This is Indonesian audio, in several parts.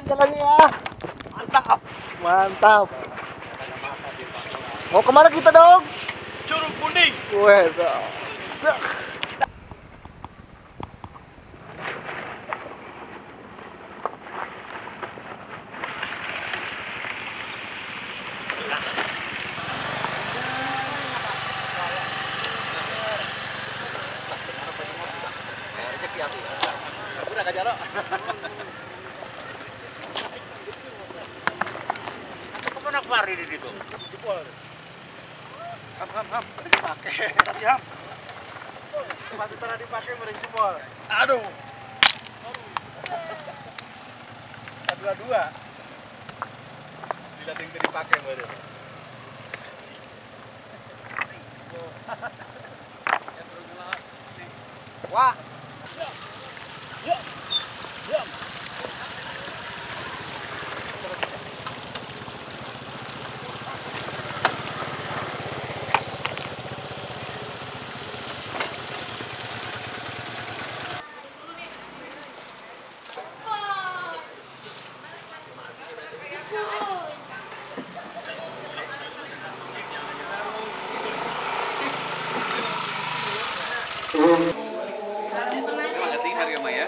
jalannya ya. Mantap. Mantap. Mau kemana kita dong? Curug Kuning. Weh, Udah gak jalo. Aku pernah pari di situ. Ham. Dipakai. Kasih ham. Sepatu tanah dipakai mering jempol. Aduh. Dua-dua. Bila tinggi dipakai baru. Wah. Harga Maya.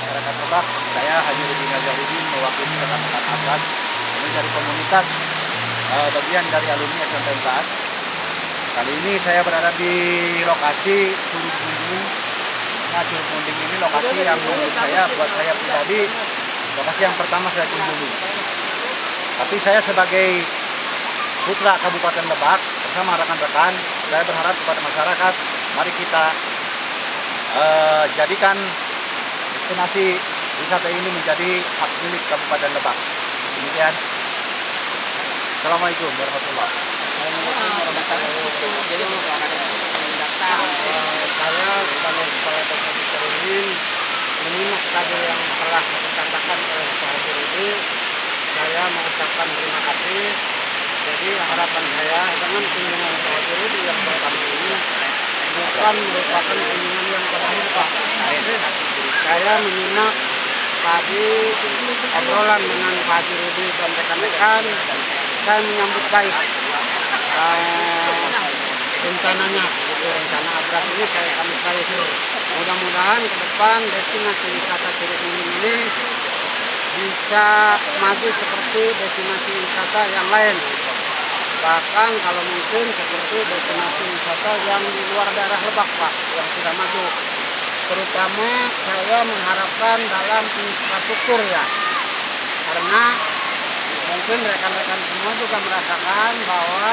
masyarakat Lebak. Saya Haji Rudi Nazarudin mewakili rekan-rekan Abrak. Kami dari komunitas bagian dari alumni SMP 4. Kali ini saya berada di lokasi Curug Munding. Nah, Curug Munding ini lokasi yang menurut saya, buat saya pribadi, lokasi yang pertama saya kunjungi. Tapi saya sebagai putra Kabupaten Lebak bersama rekan-rekan, saya berharap kepada masyarakat, mari kita jadikan destinasi wisata ini menjadi hak milik Kabupaten Lebak. Demikian. Assalamualaikum warahmatullahi wabarakatuh. Jadi saya sebagai kepala desa Cicerunyin menyimak tadi yang telah dikatakan oleh Pak Haji Rudi. Saya mengucapkan terima kasih. Jadi harapan saya dengan kunjungan Pak Haji Rudi yang pertama ini bukan merupakan kunjungan yang terakhir, Pak. Saya menyimak tadi obrolan dengan Pak Haji Rudi dan rekan-rekan. Saya menyambut baik rencananya, rencana Abrak ini saya sambut baik. Mudah-mudahan ke depan destinasi wisata Curug Munding ini bisa maju seperti destinasi wisata yang lain. Bahkan kalau mungkin seperti destinasi wisata yang di luar daerah Lebak, Pak, yang sudah maju. Terutama saya mengharapkan dalam infrastruktur ya. Karena mungkin rekan-rekan semua juga merasakan bahwa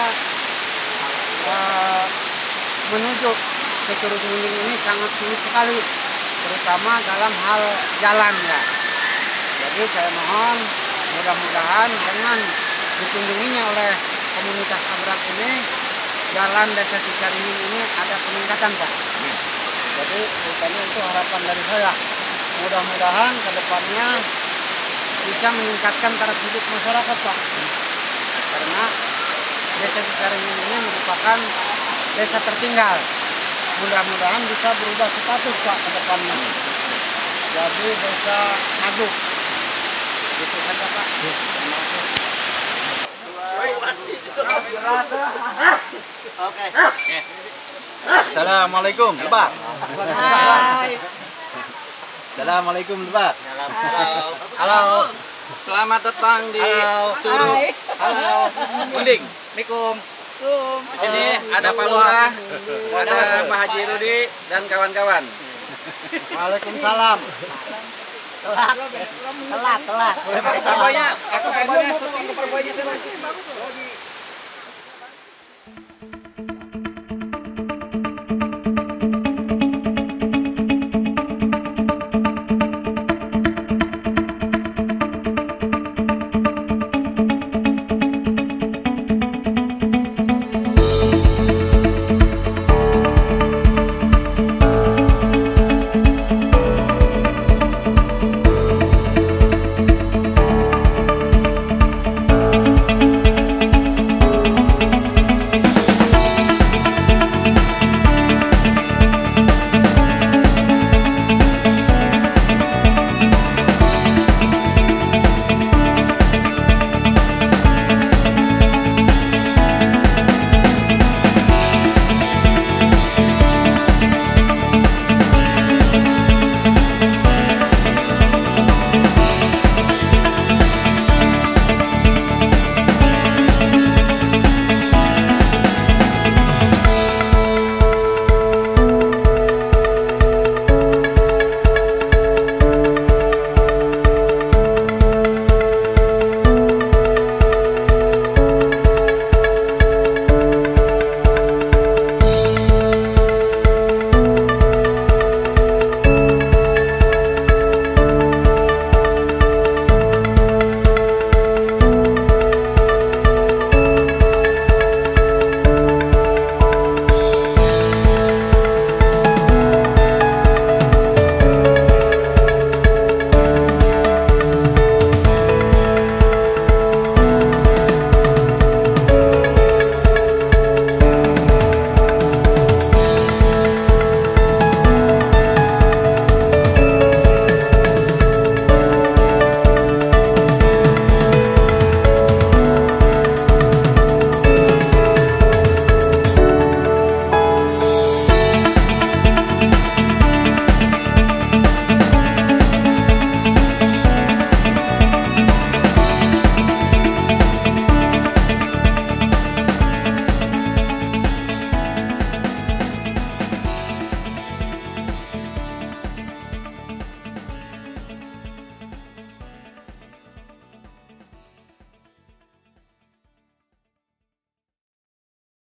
menuju ke Curug Munding ini sangat sulit sekali, terutama dalam hal jalan ya. Jadi saya mohon mudah-mudahan dengan dikunjunginya oleh komunitas Abrak ini, jalan desa Cicaringin ini ada peningkatan, Pak. Jadi rupanya itu harapan dari saya. Mudah-mudahan ke depannya bisa meningkatkan taraf hidup masyarakat, Pak. Karena desa Cicaringin ini merupakan desa tertinggal. Mudah-mudahan bisa berubah status, Pak, ke depannya. Jadi desa maju. Gitu saja, Pak. Terima kasih. Oke. Assalamualaikum Lebak. Assalamualaikum Lebak. Halo. Selamat datang di Curug Munding. Assalamualaikum. Di sini ada Pak Lurah, ada Pak Haji Rudi dan kawan-kawan. Waalaikumsalam. Telat. Aku perboynya syuting ke perboynya.